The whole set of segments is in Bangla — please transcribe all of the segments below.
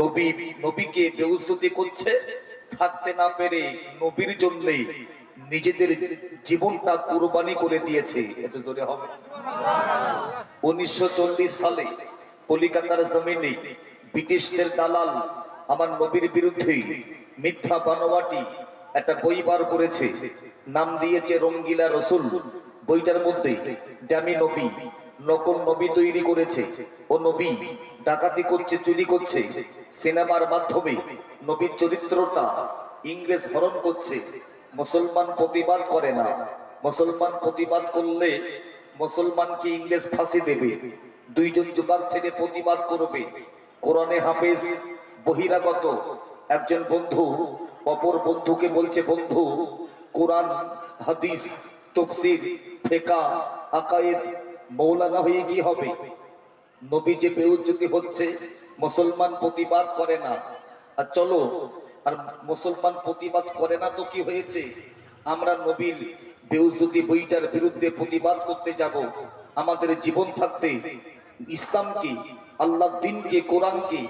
নবী নবীকে বেউস্তুতি করছে, থাকতে না পেরে নবীর জন্য নিজেদের জীবনটা কুরবানি করে দিয়েছে। এত জোরে হবে। 1940 সালে কলিকাতার জমিনে ব্রিটিশদের দালাল আমার নবীর বিরুদ্ধে মিথ্যা বানোয়াটি একটা বই বার করেছে, নাম দিয়েছে রঙ্গিলা রসুল। বইটার মধ্যে ডামি নবী, নকল নবী তৈরি করেছে। ও নবী ডাকাতি করছে, চুরি করছে, সিনেমার মাধ্যমে নবীর চরিত্রটা ইংরেজ হরণ করছে। মুসলমান প্রতিবাদ করে না, মুসলমান প্রতিবাদ করলে মুসলমানকে ইংরেজ ফাঁসি দেবে। দুইজন যুবক ছেলে প্রতিবাদ করবে। কোরআনে হাফেজ বহিরাগত একজন বন্ধু অপর বন্ধুকে বলছে, বন্ধু কোরআন হাদিস তাফসীর ফিকহ আকায়েদ মৌলানা হয়ে কি হবে? নবী যে বেউজ্জতি হচ্ছে, মুসলমান প্রতিবাদ করে না। আর চলো, আর মুসলমান প্রতিবাদ করে না তো কি হয়েছে, আমরা নবীর বেউজ্জতি বইটার বিরুদ্ধে প্রতিবাদ করতে যাব। আমাদের জীবন থাকতে ইসলামকে, আল্লাহর দ্বীনকে, কোরআনকে,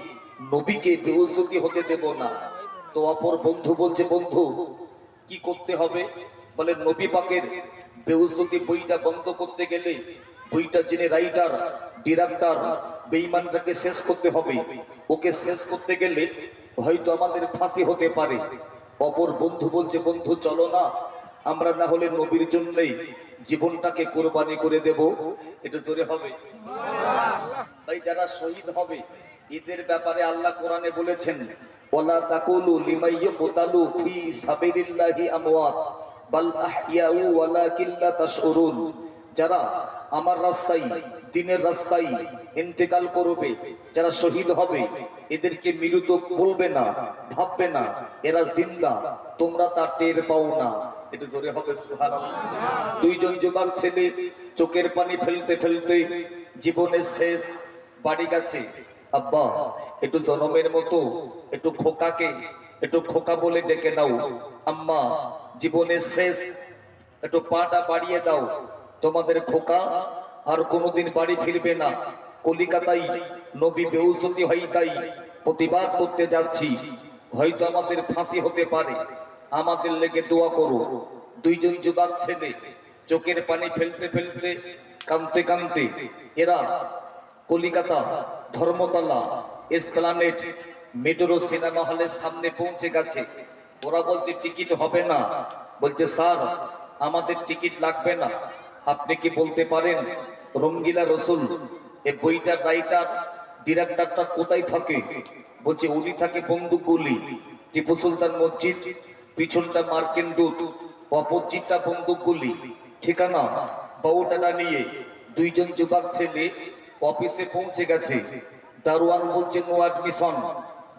নবীকে বেউজ্জতি হতে দেব না। তো অপর বন্ধু বলছে, বন্ধু কি করতে হবে? বলে নবী পাকের বেউজ্জতি বইটা বন্ধ করতে গেলে বইটা যিনি রাইটার, ডিরেক্টর, বেঈমানটাকে শেষ করতে হবে। ওকে শেষ করতে গেলে হয়তো আমাদের ফাঁসি হতে পারে। অপর বন্ধু বলছে, বন্ধু চলো না, আমরা না হলে নবীর জন্যই জীবনটাকে কোরবানি করে দেব। এটা জোরে হবে ভাই। যারা শহীদ হবে এদের ব্যাপারে আল্লাহ কোরআনে বলেছেন, ওয়ালা তাকুলু লিমাইয়ুকতালু ফি সাবিলিল্লাহি আমওয়াত বাল আহইয়াউ ওয়ালাকিন লা তাশউরুন। যারা আমার রাস্তায়, দ্বীনের রাস্তায় ইন্তেকাল করবে, যারা শহীদ হবে, এদেরকে মৃত বলবে না, ভাববে না, এরা জিন্দা, তোমরা তা টের পাও না। এটা জোরে হবে সুবহানাল্লাহ। দুইজন যুবক ছেলে চোখের পানি ফেলতে ফেলতে জীবনের শেষ বাড়ি গেছে। আব্বা একটু জনমের মতো একটু খোকাকে একটু খোকা বলে ডেকে নাও। আম্মা জীবনের শেষ একটু পাটা বাড়িয়ে দাও, তোমাদের খোকা আর কোনোদিন বাড়ি ফিরবে না। কলিকাতায় নবী বেউজ্জতি হয়, তাই প্রতিবাদ করতে যাচ্ছি, হয়তো আমাদের ফাঁসি হতে পারে, আমাদের লেগে দোয়া করো। দুইজন যুবক ছেলে চোখের পানি ফেলতে ফেলতে, কাঁদতে কাঁদতে এরা Kolkata Dharmatala Esplanade metro cinema হলের সামনে পৌঁছে গেছে। ওরা বলছে টিকিট হবে না। বলছে স্যার আমাদের টিকিট লাগবে না, আপনি কি বলতে পারেন রঙ্গিলা রসুল এই বইটার রাইটার, ডিরেক্টরটা কোথায় থাকে? বলছে উনি থাকে বন্দুকগুলি, টিপু সুলতান মসজিদ, পিছনটা মার্কিন দূত, অপোজিটটা বন্দুকগুলি। ঠিকানা বাউটানা নিয়ে দুইজন যুবক ছেলে অফিসে পৌঁছে গেছে। দারোয়ান বলছে নো অ্যাডমিশন,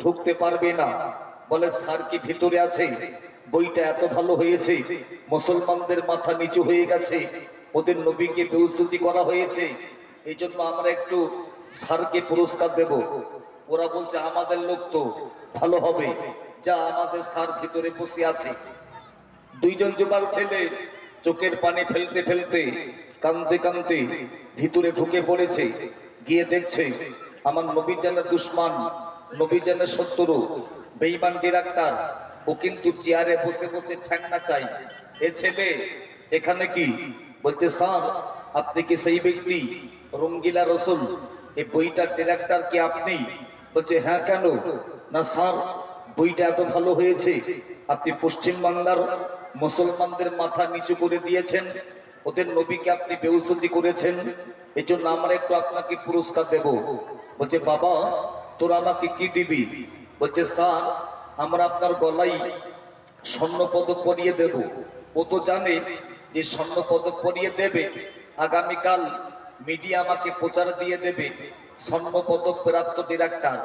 ঢুকতে পারবে না। বলে স্যার কি ভিতরে আছে? বইটা এত ভালো হয়েছে, মুসলমানদের মাথা নিচু হয়ে গেছে, ওদের নবীকে বেউজ্জতি করা হয়েছে, এই জন্য আমরা একটু স্যারকে পুরস্কার দেব। ওরা বলছে আমাদের লোক তো ভালো হবে, যা আমাদের স্যার ভিতরে বসে আছে। দুইজন যুবক ছেলে চোখের পানি ফেলতে ফেলতে, কাঁদতে কাঁদতে ভিতরে ঢুকে পড়েছে। গিয়ে দেখছে আমার নবীর জানের দুশমন, নবীর জানের শত্রু, বেঈমান ডিরেক্টর, ও কিন্তু চেয়ারে বসে বসে ঠ্যাংনা চাই। এ ছেলে এখানে কি? বলতে স্যার আপনি কি সেই ব্যক্তি রঙ্গিলা রসুল, এই বইটার ডিরেক্টর কি আপনি? বলছে হ্যাঁ কেন? না স্যার বইটা এত ভালো হয়েছে, আপনি পশ্চিম বাংলার মুসলমানদের মাথা নিচু করে দিয়েছেন, ওদের নবীকে আপনি বেউজ্জতি করেছেন, এই জন্য আমরা একটু আপনাকে পুরস্কার দেব। বলছে বাবা তোরা আমাকে কি দিবি? বলছে স্যার আমরা আপনার গলায় স্বর্ণ পদক পরিয়ে দেব। ও তো জানে যে স্বর্ণ পদক পরিয়ে দেবে, আগামীকাল মিডিয়া আমাকে প্রচার দিয়ে দেবে স্বর্ণ পদক প্রাপ্ত ডিরেক্টর।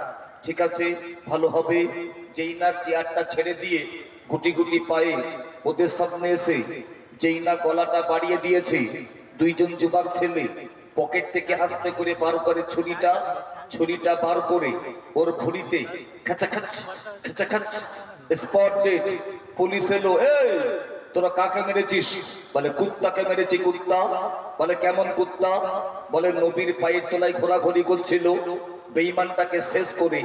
ঠিক আছে ভালো হবে। যেই না চেয়ারটা ছেড়ে দিয়ে গুটি গুটি পায়ে ওদের সামনে এসে যেই না গলাটা বাড়িয়ে দিয়েছে, দুইজন যুবক ছেলে পকেট থেকে আস্তে করে বার করে ছুরিটা বার করে ওর ভুঁড়িতে খাচাখাচ খাচাখাচ। স্পট ডেট, পুলিশ এলো। এই তোরা কাকে মেরেছিস? বলে কুত্তাকে মেরেছি। কুত্তা? বলে কেমন কুত্তা? বলে নবীর পায়ের তলায় ঘোরাঘুরি করছিল, বেঈমানটাকে শেষ করে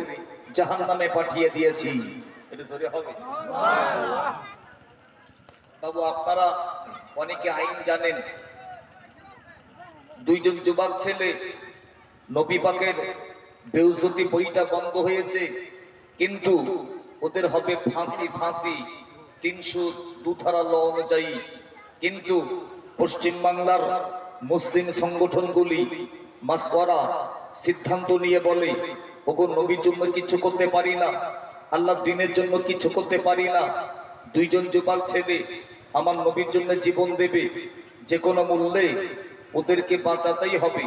জাহান্নামে পাঠিয়ে দিয়েছি। এটা জোরে হবে। বাবু আপনারা অনেকে আইন জানেন, দুইজন যুবক ছেলে নবী পাকের বেউজ্জতি বইটা বন্ধ হয়েছে, কিন্তু ওদের হবে ফাঁসি। ফাঁসি 302 ধারা ল অনুযায়ী। কিন্তু পশ্চিম বাংলার মুসলিম সংগঠনগুলি মাসওয়ারা সিদ্ধান্ত নিয়ে বলে, ওগো নবীর জন্য কিছু করতে পারি না, আল্লাহ দিনের জন্য কিছু করতে পারি না। দুইজন যুবক ছেলে আমার নবীর জন্য জীবন দেবে, যে কোনো মূল্যে ওদেরকে বাঁচাতেই হবে।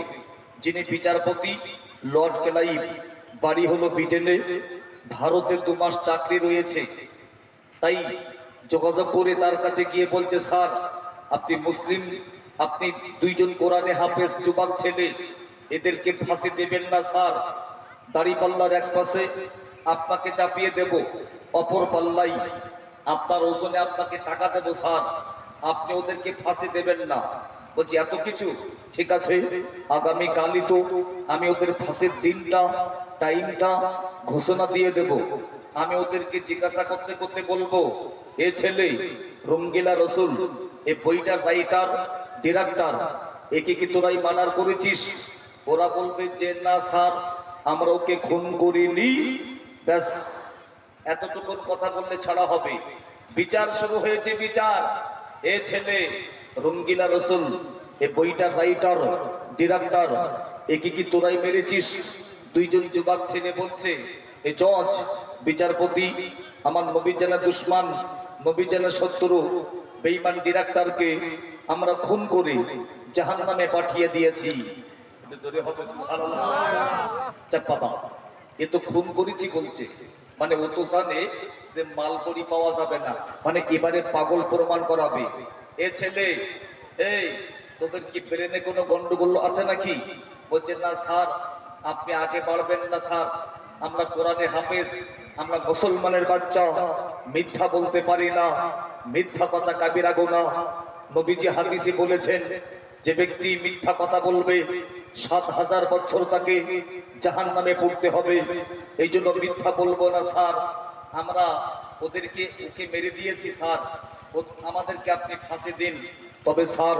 যিনি বিচারপতি লর্ড ক্লাইভ, বাড়ি হলো ব্রিটেনে, ভারতে 2 মাস চাকরি রয়েছে। তাই যোগাযোগ করে তার কাছে গিয়ে বলছে, স্যার আপনি মুসলিম, আপনি দুইজন কোরআনে হাফেজ যুবক ছেলে, এদেরকে ফাঁসি দেবেন না স্যার। দাড়ি পাল্লার এক পাশে আপনাকে চাপিয়ে দেব, অপর পাল্লাই আপনার ওজনে আপনাকে টাকা দেবো স্যার, আপনি ওদেরকে ফাঁসি দেবেন না। বলছি এত কিছু ঠিক আছে, আগামী কালই তো আমি ওদের ফাঁসির দিনটা টাইমটা ঘোষণা দিয়ে দেব। আমি ওদেরকে জিজ্ঞাসা করতে করতে বলবো, এ ছেলে রঙ্গিলা রসুল, এ বইটার রাইটার ডিরেক্টর, একে কি তোরাই মার্ডার করেছিস? ওরা বলবে যে না স্যার, আমরা ওকে খুন করিনি। ব্যাস এতটুকু কথা বললে ছাড়া হবে। বিচার শুরু হয়েছে, বিচার। এ ছেলে রঙ্গিলা রসুল, এ বইটার রাইটার ডিরেক্টর, একে কি তোরাই মেরেছিস? দুইজন যুবক ছেলে বলছে, এ জজ বিচারপতি, আমার নবীর জানা দুশমন, নবীর জানা শত্রু বেঈমান ডিরেক্টরকে আমরা খুন করে জাহান্নামে পাঠিয়ে দিয়েছি। জোরে হবে সুবহানাল্লাহ। চাপ বাবা, এ তো খুন করেছি বলছে, মানে ও তো জানে যে মালবরি পাওয়া যাবে না, মানে এবারে পাগল প্রমাণ করাবে। এ ছেলে, এই তোদের কি ব্রেনে কোনো গন্ডগোল আছে নাকি? বলছে না স্যার, আপনি আগে বাড়বেন না স্যার, আমরা কোরআনে হাফেজ, আমরা মুসলমানের বাচ্চা, মিথ্যা বলতে পারি না, মিথ্যা কথা কাবিরা গুনাহ। নবীজি হাদিসে বলেছেন, যে ব্যক্তি মিথ্যা কথা বলবে 7000 বছর তাকে জাহান্নামে পড়তে হবে। এই জন্য মিথ্যা বলবো না স্যার, আমরা ওকে মেরে দিয়েছি স্যার, আমাদেরকে আপনি ফাঁসি দিন। তবে স্যার,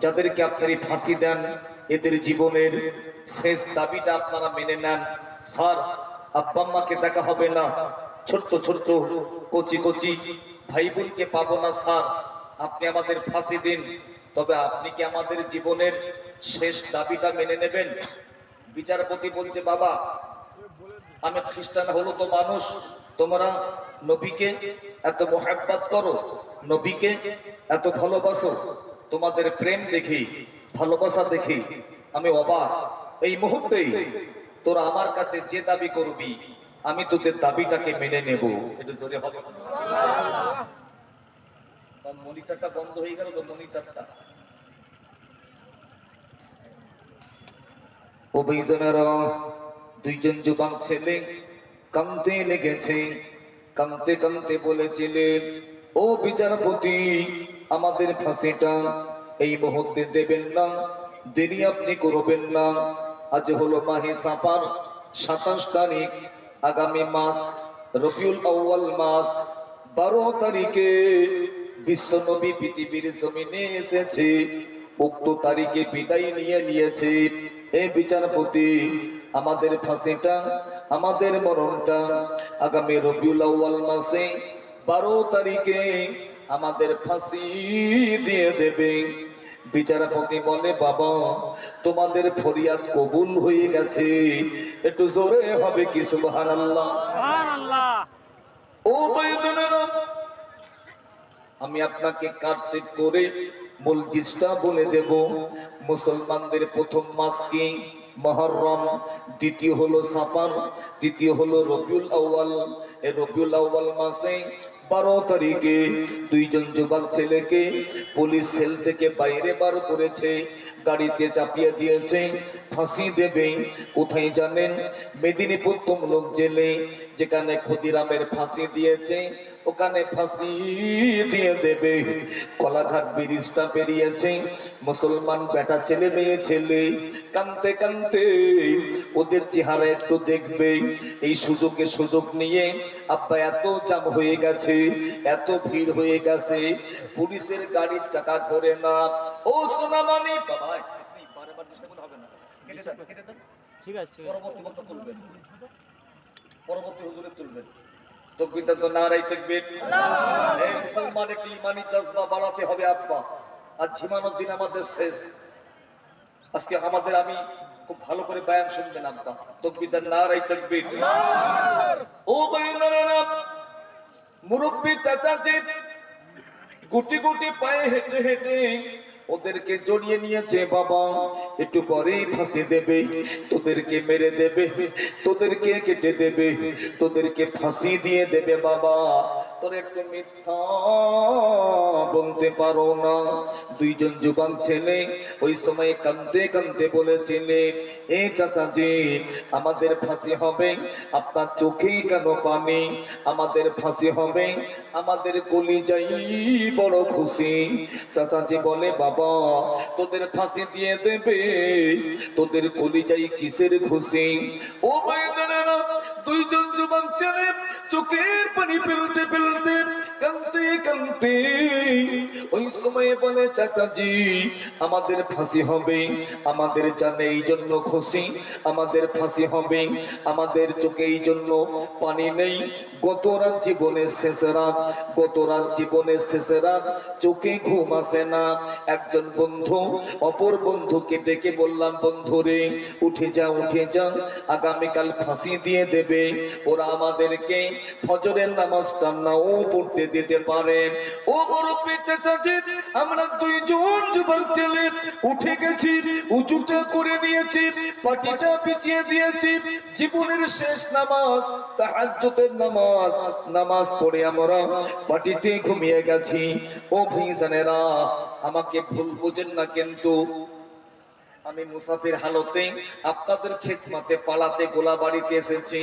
যাদেরকে আপনারা ফাঁসি দেন এদের জীবনের শেষ দাবিটা আপনারা মেনে নেন। স্যার, আব্বা আম্মাকে দেখা হবে না, ছোট্ট ছোট্ট কচি কচি ভাই বোনকে পাবো না স্যার, আপনি আমাদের ফাঁসি দিন। তবে আপনি কি আমাদের জীবনের শেষ দাবিটা মেনে নেবেন? বিচারপতি বলছে, বাবা আমি খ্রিস্টান হলো তো মানুষ, তোমরা নবীকে এত মোহাব্বত করো, নবীকে এত ভালোবাসো, তোমাদের প্রেম দেখি, ভালোবাসা দেখি আমি অবাক। এই মুহূর্তেই তোরা আমার কাছে যে দাবি করবি আমি তোদের দাবিটাকে মেনে নেব। এটা জোরে হবে। মনিটরটা বন্ধ হয়ে গেল তো, মনিটরটা। অভিযানেরা দুইজন যুবক ছেলে কাঁদতে লেগেছে, কাঁদতে কাঁদতে বলেছিলেন, ও বিচারপতি আমাদের ফাঁসিটা এই মুহূর্তে দেবেন না, দেরি আপনি করবেন না। আজ হলো মাহে সাফার 27 তারিখ, আগামী মাস রবিউল আউয়াল মাস 12 তারিখে বিশ্বনবী পৃথিবীর জমিনে এসেছে, উক্ত তারিখে বিদায় নিয়েছে। এই বিচারপতি আমাদের ফাঁসিটা, আমাদের মরণটা আগামী রবিউল আউয়াল মাসে 12 তারিখে আমাদের ফাঁসি দিয়ে দেবে। বিচারপতি বলে, বাবা তোমাদের ফরিয়াদ কবুল হয়ে গেছে। একটু জোরে হবে কি সুবহানাল্লাহ। সুবহানাল্লাহ। ও ভাইয়েরা, আমি আপনাকে কাটসিট করে মূল জিনিসটা বলে দেব। মুসলমানদের প্রথম মাস কি? মুহররম, দ্বিতীয় হলো সাফার, তৃতীয় হলো রবিউল আউয়াল। এই রবিউল আউয়াল মাসে 12 তারিখে দুইজন যুবক ছেলেকে পুলিশ সেল থেকে বাইরে বার করেছে, গাড়িতে চাপিয়ে দিয়েছে, ফাঁসি দেবে। কোথায় জানেন? মেদিনীপুর তমলুক জেলে, যেখানে ক্ষুদিরামের ফাঁসি দিয়েছে ওখানে ফাঁসি দিয়ে দেবে। কলাঘাট ব্রিজটা পেরিয়েছে, মুসলমান বেটা ছেলে মেয়ে ছেলে কাঁদতে কাঁদতে ওদের চেহারা একটু দেখবে। এই সুযোগ নিয়ে আব্বা এত জাম হয়ে গেছে, এত ভিড় হয়ে গেছে, পুলিশের গাড়ির চাকা ধরে না। ও সোনামানি বাবা, আপনি বারবার ডিস্টার্ব হবে না, কেটে দেন। ঠিক আছে, পরবর্তী বক্তা তুলবেন, পরবর্তী হুজুরে তুলবেন। তাকবীর তো নারায়ে তাকবীর। এই মুসলমান একটি ইমানি জজবা বাড়াতে হবে আব্বা। আজ ঝিমানোর দিন আমাদের শেষ। আজকে আমাদের আমি খুব ভালো করে বয়ান শুনবেন আব্বা। তাকবীর নারায়ে তাকবীর। ও ভাইয়েরা, মুরব্বি চাচাজি গুটি গুটি পায়ে হেঁটে হেঁটে ওদেরকে জড়িয়ে নিয়েছে। বাবা একটু পরেই ফাঁসি দেবে, তোদেরকে মেরে দেবে, তোদেরকে কেটে দেবে, তোদেরকে ফাঁসি দিয়ে দেবে। বাবা তোর একটু মিথ্যা বলতে পারো না। দুইজন যুবক ছেলে ওই সময় কাঁদতে কাঁদতে বলেছিলে, এ চাচাজি আমাদের ফাঁসি হবে, আপনার চোখে কেন পানি? আমাদের ফাঁসি হবে, আমাদের কলিজাই বড় খুশি। চাচাজি বলে, বাবা তোদের ফাঁসি দিয়ে দেবে, তোদের কলিজাই কিসের খুশি? ও ভাইয়েরা, দুইজন যুবক ছেলে চোখের পানি ফেলতে ফেলতে কাঁদতে কাঁদতে ওই সময় বলে, চাচাজি আমাদের ফাঁসি হবে, আমাদের জানে এই জন্য খুশি, আমাদের ফাঁসি হবে, আমাদের চোখে এই জন্য পানি নেই। গত রাত জীবনের শেষ রাত, গত রাত জীবনের শেষ রাত, চোখে ঘুম আসে না। একজন বন্ধু অপর বন্ধুকে ডেকে বললাম, বন্ধুরে উঠে যা, উঠে যা, আগামীকাল ফাঁসি দিয়ে দেবে। ওরা আমাদেরকে ফজরের নামাজটা নাও পড়তে দিতে পারে। ও মুরব্বি চাচাজি, আমরা দুইজন যুবক ছেলে উঠে গেছি, উঁচুটা করে নিয়েছি, পাটিটা পিছিয়ে দিয়েছি। জীবনের শেষ নামাজ, তাহাজ্জুদের নামাজ, নামাজ পড়ে আমরা পাটিতে ঘুমিয়ে গেছি। ও ভাইজানেরা, আমাকে ভুল বুঝেন না, কিন্তু আমি মুসাফির হালতে আপনাদের খেদমতে পালাতে গোলাবাড়িতে এসেছি,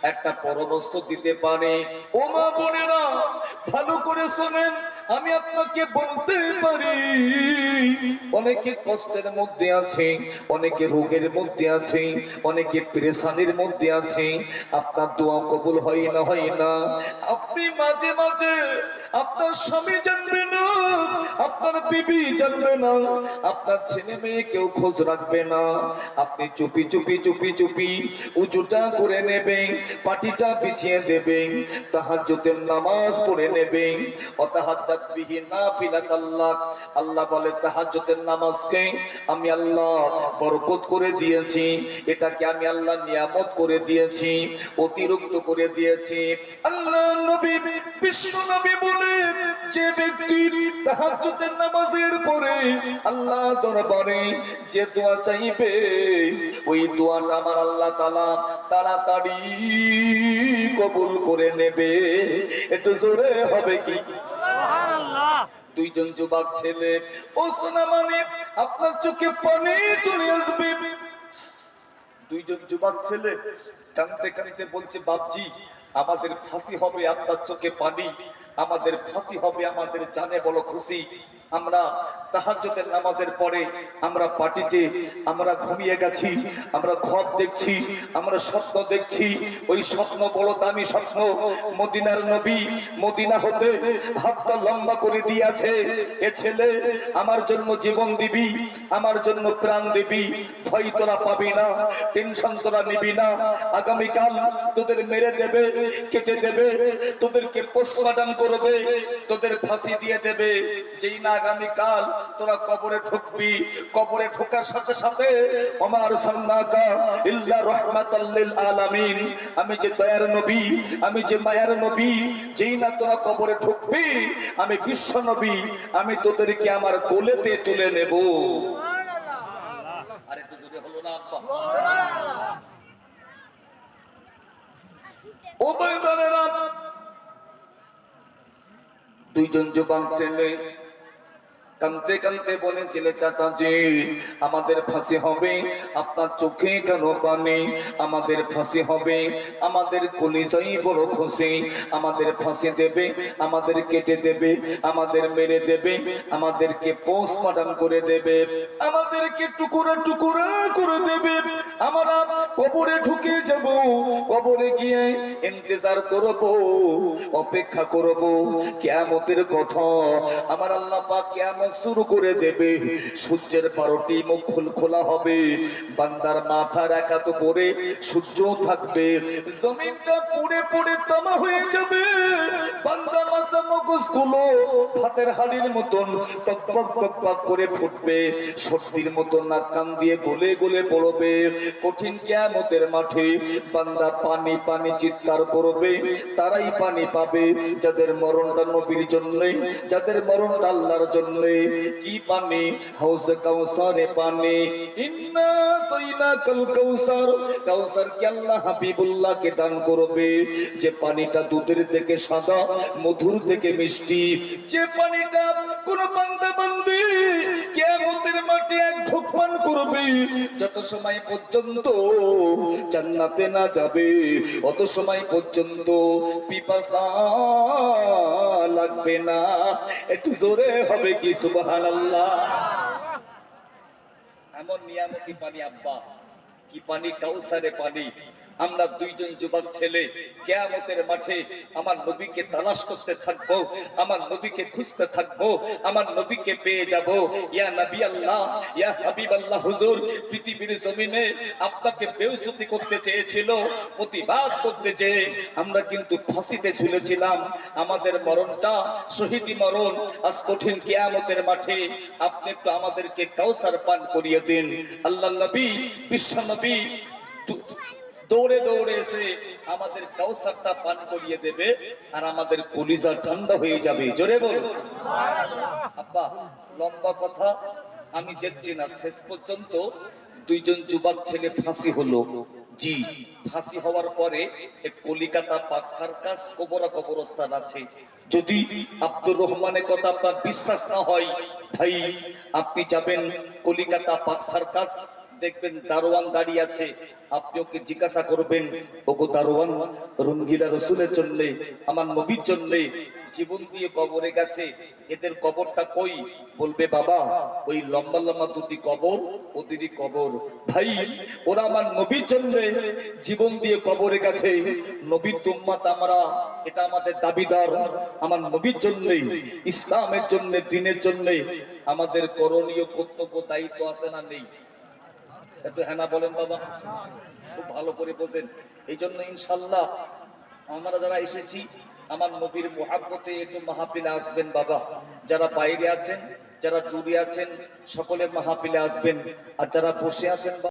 একটা পরামর্শ দিতে পারে। ও মা বোনেরা ভালো করে শোনেন, আমি আপনাকে বলতে পারি, অনেকে কষ্টের মধ্যে আছে, অনেকে রোগের মধ্যে আছে, অনেকে পেরেশানির মধ্যে আছে। আপনার দোয়া কবুল হয় না, হয় না। আপনি মাঝে মাঝে আপনার স্বামী জানবে না, আপনার বিবি জানবে না, আপনার ছেলে মেয়ে কেউ খোঁজ রাখবে না। আপনি চুপি চুপি চুপি চুপি উঁচুটা করে নেবেন, পাটিটা বিছিয়ে দেবেন, তাহাজ্জুদের নামাজ পড়ে নেবেন। অতাহাজ্জাত বিহি নাফিলাতাল্লাহ, আল্লাহ বলে তাহাজ্জুদের নামাজকে আমি আল্লাহ বরকত করে দিয়েছি, এটাকে আমি আল্লাহ নিয়ামত করে দিয়েছি, অতিরিক্ত করে দিয়েছি। আল্লাহ নবী বিশ্ব নবী বলে, যে ব্যক্তি তাহাজ্জুদের নামাজের পরে আল্লাহ দরবারে যে দোয়া চাইবে, ওই দোয়াটা আমার আল্লাহ তাআলা তাড়াতাড়ি কবুল করে নেবে। একটু জোরে হবে কি সুবহানাল্লাহ? দুইজন যুবক ছেলে, ও সোনা মানে আপনার চোখে পানি চলে আসবে। দুইজন যুবক ছেলে কাঁদতে কাঁদতে বলছে, বাপজি আমাদের ফাঁসি হবে, আপনার চোখে পানি, আমাদের ফাঁসি হবে, আমাদের জানে বড় খুশি। আমরা তাহাজ্জুদের নামাজের পরে আমরা পার্টিতে আমরা ঘুমিয়ে গেছি, আমরা ঘর দেখছি, আমরা স্বপ্ন দেখছি। ওই স্বপ্ন বড় দামি স্বপ্ন, মদিনার নবী মদিনা হতে হাতটা লম্বা করে দিয়েছে, এ ছেলে আমার জন্য জীবন দিবি, আমার জন্য প্রাণ দিবি, ভয় তোরা পাবি না, টেনশন তোরা নিবি না, আগামীকাল তোদের মেরে দেবে, কেটে দেবে, তোদেরকে পোস্টমর্টম করবে, তোদের ফাঁসি দিয়ে দেবে। যেই না আগামীকাল তোরা কবরে ঢুকবি, কবরে ঢোকার সাথে সাথে ওমা আরসালনাকা ইল্লা রাহমাতাল লিল আলামিন, আমি যে দয়ার নবী, আমি যে মায়ার নবী, যেই না তোরা কবরে ঢুকবি, আমি বিশ্ব নবী, আমি তোদেরকে আমার কোলেতে তুলে নেব। সুবহানাল্লাহ। আর একটু জোরে হলো না আব্বা? ও ভাইরা, দুইজন যুবক ছেলে কাঁদতে কাঁদতে বলেছিল, চাচাজি আমাদের ফাঁসি হবে, আপনার চোখে কেন পানি? আমাদের ফাঁসি হবে, আমাদের কলিজাই বড় খুশি, আমাদের ফাঁসি দেবে, আমাদের কেটে দেবে, আমাদের মেরে দেবে, আমাদেরকে পোস্টমর্টম করে দেবে, আমাদেরকে টুকরা টুকরা করে দেবে, আমরা কবরে ঢুকে যাব, কবরে গিয়ে ইন্তজার করব, অপেক্ষা করব কিয়ামতের কথা। আমার আল্লাহ পাক কিয়ামত শুরু করে দেবে, সূর্যের 12টি মুখ খোলা হবে, বান্দার মাথার একাত পরে সূর্য থাকবে, জমিনটা পুড়ে পুড়ে তামা হয়ে যাবে, বান্দা মাথা মগজগুলো ভাতের হাড়ির মতন টকটক টকটক করে ফুটবে, সর্দির মতন নাক কান দিয়ে গলে গলে পড়বে। কঠিন কিয়ামতের মাঠে বান্দা পানি পানি চিৎকার করবে, তারাই পানি পাবে যাদের মরণটা নবীর জন্য, যাদের মরণটা আল্লাহর জন্য। কি পানি? হাউজে কাউসারে পানি। ইন্না তাইনাকাল কাউসার, কাউসার কে আল্লাহ হাবিবুল্লাহকে দান করবে, যে পানিটা দুধের থেকে সাদা, মধুর থেকে মিষ্টি, যে পানিটা কোন বান্দা বান্দি কিয়ামতের মাঠে এক ঢোক পান করবে, যত সময় পর্যন্ত জান্নাতে না যাবে অত সময় পর্যন্ত পিপাসা লাগবে না। একটু জোরে হবে কি সুবহানাল্লাহ। এমন নিয়ামতি পানি আব্বা, কি পানি? কাউসারে পানি। আমরা দুইজন যুবক ছেলে কিয়ামতের মাঠে আমার নবীকে তালাশ করতে থাকবো, আমার নবীকে খুঁজতে থাকবো, আমার নবীকে পেয়ে যাব। ইয়া নবী আল্লাহ, ইয়া হাবিব আল্লাহ, হুজুর পৃথিবীর জমিনে আপনাকে বেইজ্জতি করতে চেয়েছিল, প্রতিবাদ করতে চেয়ে আমরা কিন্তু ফাঁসিতে ঝুলেছিলাম, আমাদের মরণটা শহীদি মরণ। আজ কঠিন কিয়ামতের মাঠে আপনি একটু আমাদেরকে কাউসার পান করিয়ে দিন। আল্লাহর নবী, বিশ্ব নবী দৌড়ে দৌড়ে এসে আমাদের কাউসারটা পান করিয়ে দেবে, আর আমাদের কলিজা ঠান্ডা হয়ে যাবে। জোরে বলুন আব্বা। লম্বা কথা আমি যাচ্ছি না, শেষ পর্যন্ত দুইজন যুবক ছেলে ফাঁসি হলো। জি, ফাঁসি হওয়ার পরে কলিকাতা পাক সার্কাস কবরস্থান আছে। যদি আব্দুর রহমানের কথা আপনার বিশ্বাস না হয় ভাই, আপনি যাবেন কলিকাতা পাক সার্কাস, দেখবেন দারোয়ান দাঁড়িয়ে আছে, আপনি ওকে জিজ্ঞাসা করবেন, ওগো দারোয়ান, রঙ্গিলা রসুলের জন্য, আমার নবীর জন্য জীবন দিয়ে কবরে গেছে, এদের কবরটা কই? বলবে বাবা ওই লম্বা লম্বা দুটি কবর, ওদেরই কবর। ভাই, ওরা আমার নবীর জন্য জীবন দিয়ে কবরে গেছে, নবীর উম্মত আমরা, এটা আমাদের দাবিদার। আমার নবীর জন্য, ইসলামের জন্য, দ্বীনের জন্য আমাদের করণীয় কর্তব্য দায়িত্ব আছে না নেই? একটু হ্যাঁ না বলেন বাবা, খুব ভালো করে বোঝেন। এই জন্য ইনশাল্লাহ আমরা যারা এসেছি আমার নবীর মুহাব্বতে একটু মাহফিলে আসবেন বাবা। যারা বাইরে আছেন, যারা দূরে আছেন, সকলে মাহফিলে আসবেন, আর যারা বসে আছেন